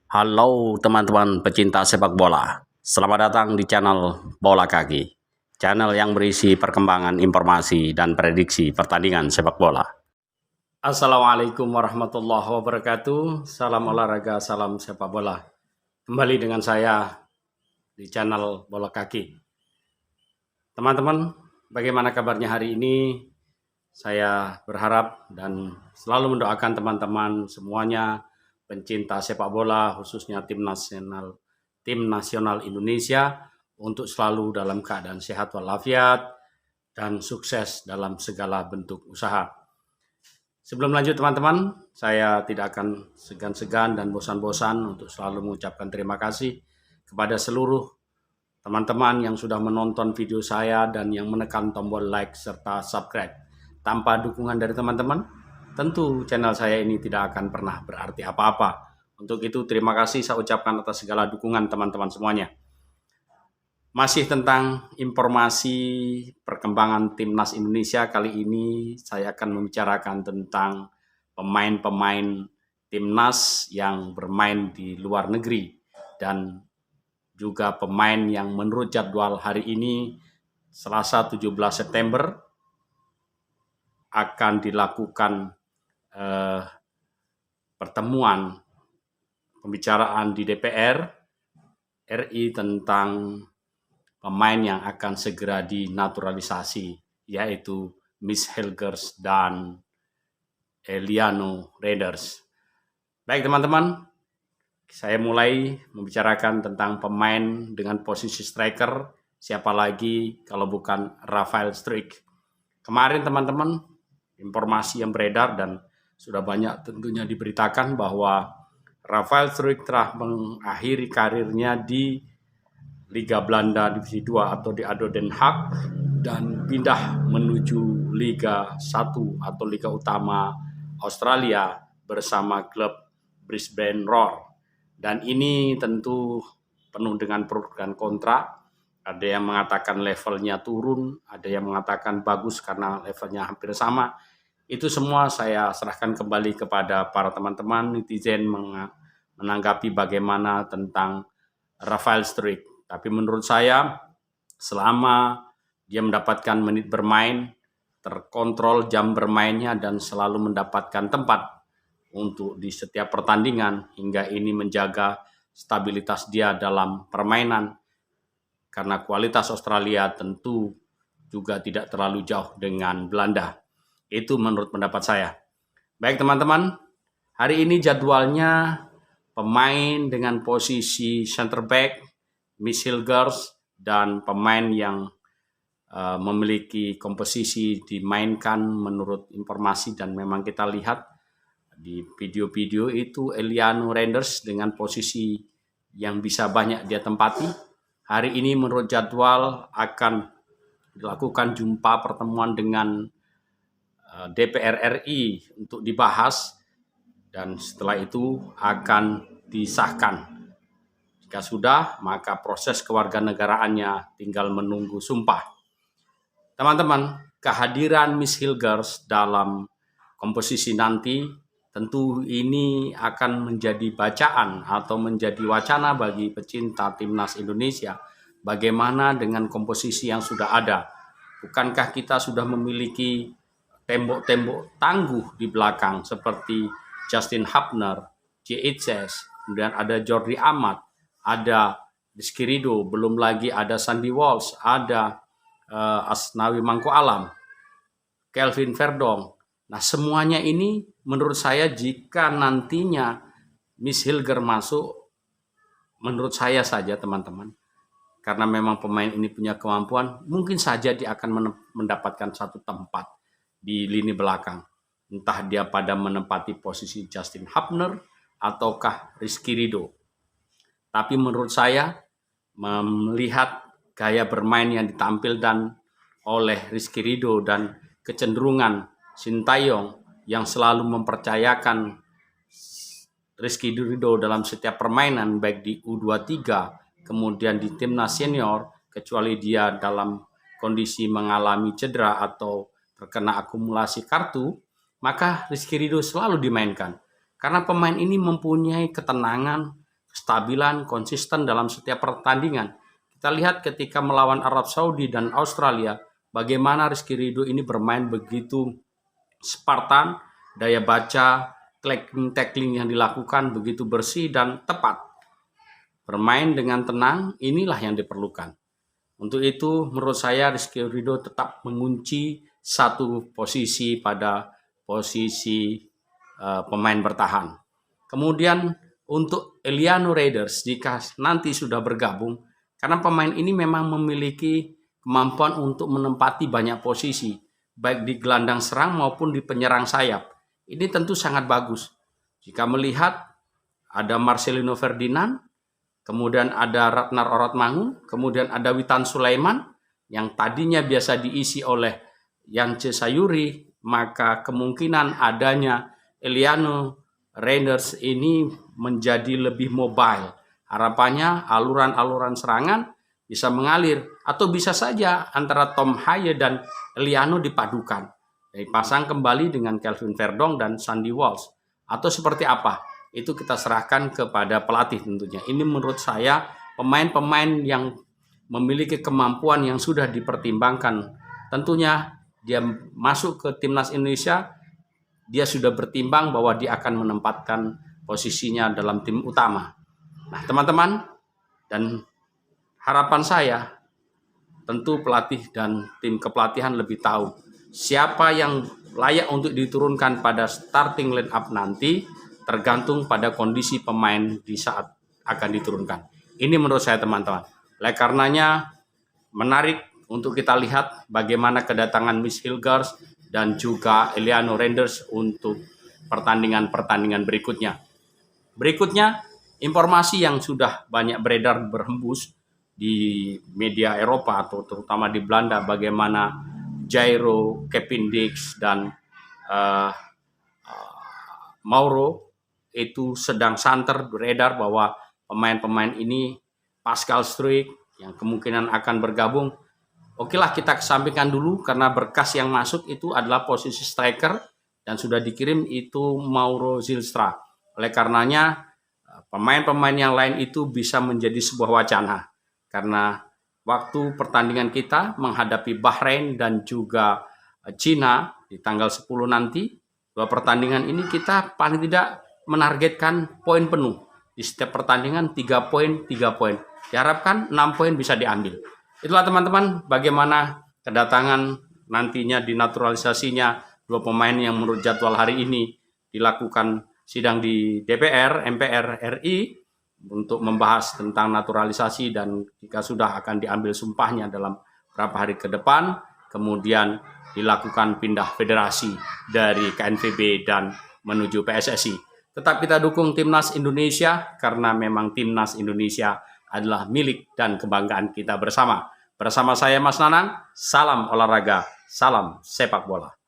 Halo teman-teman pecinta sepak bola, selamat datang di channel Bola Kaki, channel yang berisi perkembangan informasi dan prediksi pertandingan sepak bola. Assalamualaikum warahmatullahi wabarakatuh, salam olahraga, salam sepak bola. Kembali dengan saya di channel Bola Kaki. Teman-teman, bagaimana kabarnya hari ini? Saya berharap dan selalu mendoakan teman-teman semuanya pencinta sepak bola, khususnya tim nasional Indonesia untuk selalu dalam keadaan sehat walafiat dan sukses dalam segala bentuk usaha. Sebelum lanjut teman-teman, saya tidak akan segan-segan dan bosan-bosan untuk selalu mengucapkan terima kasih kepada seluruh teman-teman yang sudah menonton video saya dan yang menekan tombol like serta subscribe. Tanpa dukungan dari teman-teman, tentu channel saya ini tidak akan pernah berarti apa-apa. Untuk itu terima kasih saya ucapkan atas segala dukungan teman-teman semuanya. Masih tentang informasi perkembangan timnas Indonesia, kali ini saya akan membicarakan tentang pemain-pemain timnas yang bermain di luar negeri dan juga pemain yang menurut jadwal hari ini Selasa 17 September akan dilakukan pertemuan pembicaraan di DPR RI tentang pemain yang akan segera dinaturalisasi, yaitu Miss Hilgers dan Eliano Reinders. Baik teman-teman, saya mulai membicarakan tentang pemain dengan posisi striker, siapa lagi kalau bukan Rafael Struijk. Kemarin teman-teman, informasi yang beredar dan sudah banyak tentunya diberitakan bahwa Rafael Struijk telah mengakhiri karirnya di Liga Belanda Divisi 2 atau di ADO Den Haag dan pindah menuju Liga 1 atau Liga Utama Australia bersama klub Brisbane Roar. Dan ini tentu penuh dengan pro dan kontra. Ada yang mengatakan levelnya turun, ada yang mengatakan bagus karena levelnya hampir sama. Itu semua saya serahkan kembali kepada para teman-teman netizen menanggapi bagaimana tentang Rafael Struijk. Tapi menurut saya, selama dia mendapatkan menit bermain, terkontrol jam bermainnya, dan selalu mendapatkan tempat untuk di setiap pertandingan, hingga ini menjaga stabilitas dia dalam permainan. Karena kualitas Australia tentu juga tidak terlalu jauh dengan Belanda. Itu menurut pendapat saya. Baik teman-teman, hari ini jadwalnya pemain dengan posisi center back, Miss Hilgers, dan pemain yang memiliki komposisi dimainkan menurut informasi dan memang kita lihat di video-video itu Eliano Reinders dengan posisi yang bisa banyak dia tempati. Hari ini menurut jadwal akan dilakukan jumpa pertemuan dengan DPR RI untuk dibahas dan setelah itu akan disahkan. Jika sudah, maka proses kewarganegaraannya tinggal menunggu sumpah. Teman-teman, kehadiran Miss Hilgers dalam komposisi nanti tentu ini akan menjadi bacaan atau menjadi wacana bagi pecinta timnas Indonesia. Bagaimana dengan komposisi yang sudah ada? Bukankah kita sudah memiliki tembok-tembok tangguh di belakang seperti Justin Hapner, JHS, kemudian ada Jordi Amat, ada Rizky Ridho, belum lagi ada Sandy Walsh, ada Asnawi Mangko Alam, Kelvin Verdong. Nah semuanya ini menurut saya jika nantinya Miss Hilgers masuk, menurut saya saja teman-teman, karena memang pemain ini punya kemampuan, mungkin saja dia akan mendapatkan satu tempat di lini belakang. Entah dia pada menempati posisi Justin Hapner ataukah Rizky Ridho. Tapi menurut saya, melihat gaya bermain yang ditampilkan oleh Rizky Ridho dan kecenderungan Sintayong yang selalu mempercayakan Rizky Ridho dalam setiap permainan, baik di U23, kemudian di timnas senior, kecuali dia dalam kondisi mengalami cedera atau terkena akumulasi kartu, maka Rizky Ridho selalu dimainkan. Karena pemain ini mempunyai ketenangan, kestabilan, konsisten dalam setiap pertandingan. Kita lihat ketika melawan Arab Saudi dan Australia, bagaimana Rizky Ridho ini bermain begitu Spartan, daya baca, tackling yang dilakukan begitu bersih dan tepat. Bermain dengan tenang, inilah yang diperlukan. Untuk itu, menurut saya Rizky Ridho tetap mengunci satu posisi pada posisi pemain bertahan. Kemudian untuk Eliano Raiders, jika nanti sudah bergabung, karena pemain ini memang memiliki kemampuan untuk menempati banyak posisi, baik di gelandang serang maupun di penyerang sayap. Ini tentu sangat bagus. Jika melihat ada Marcelino Ferdinand, kemudian ada Ratnar Oratmangun, kemudian ada Witan Sulaiman, yang tadinya biasa diisi oleh Yance Sayuri, maka kemungkinan adanya Eliano Raiders ini menjadi lebih mobile. Harapannya aluran-aluran serangan bisa mengalir, atau bisa saja antara Tom Haye dan Eliano dipadukan. Dipasang kembali dengan Kelvin Verdong dan Sandy Walsh. Atau seperti apa? Itu kita serahkan kepada pelatih tentunya. Ini menurut saya pemain-pemain yang memiliki kemampuan yang sudah dipertimbangkan. Tentunya dia masuk ke timnas Indonesia, dia sudah bertimbang bahwa dia akan menempatkan posisinya dalam tim utama. Nah, teman-teman, dan harapan saya tentu pelatih dan tim kepelatihan lebih tahu siapa yang layak untuk diturunkan pada starting line up nanti, tergantung pada kondisi pemain di saat akan diturunkan. Ini menurut saya, teman-teman. Oleh karenanya menarik untuk kita lihat bagaimana kedatangan Miss Hilgers dan juga Eliano Raiders untuk pertandingan-pertandingan berikutnya. Berikutnya, informasi yang sudah banyak beredar berhembus di media Eropa atau terutama di Belanda, bagaimana Jairo, Kevin Dix, dan Mauro itu sedang santer beredar bahwa pemain-pemain ini Pascal Struijk yang kemungkinan akan bergabung. Okelah, kita kesampingkan dulu karena berkas yang masuk itu adalah posisi striker dan sudah dikirim itu Mauro Zylstra. Oleh karenanya pemain-pemain yang lain itu bisa menjadi sebuah wacana karena waktu pertandingan kita menghadapi Bahrain dan juga Cina di tanggal 10 nanti, dua pertandingan ini kita paling tidak menargetkan poin penuh. Di setiap pertandingan 3 poin, 3 poin. Diharapkan 6 poin bisa diambil. Itulah teman-teman bagaimana kedatangan nantinya dinaturalisasinya dua pemain yang menurut jadwal hari ini dilakukan sidang di DPR, MPR RI untuk membahas tentang naturalisasi dan jika sudah akan diambil sumpahnya dalam beberapa hari ke depan, kemudian dilakukan pindah federasi dari KNVB dan menuju PSSI. Tetap kita dukung Timnas Indonesia karena memang Timnas Indonesia adalah milik dan kebanggaan kita bersama. Bersama saya Mas Nanang, salam olahraga, salam sepak bola.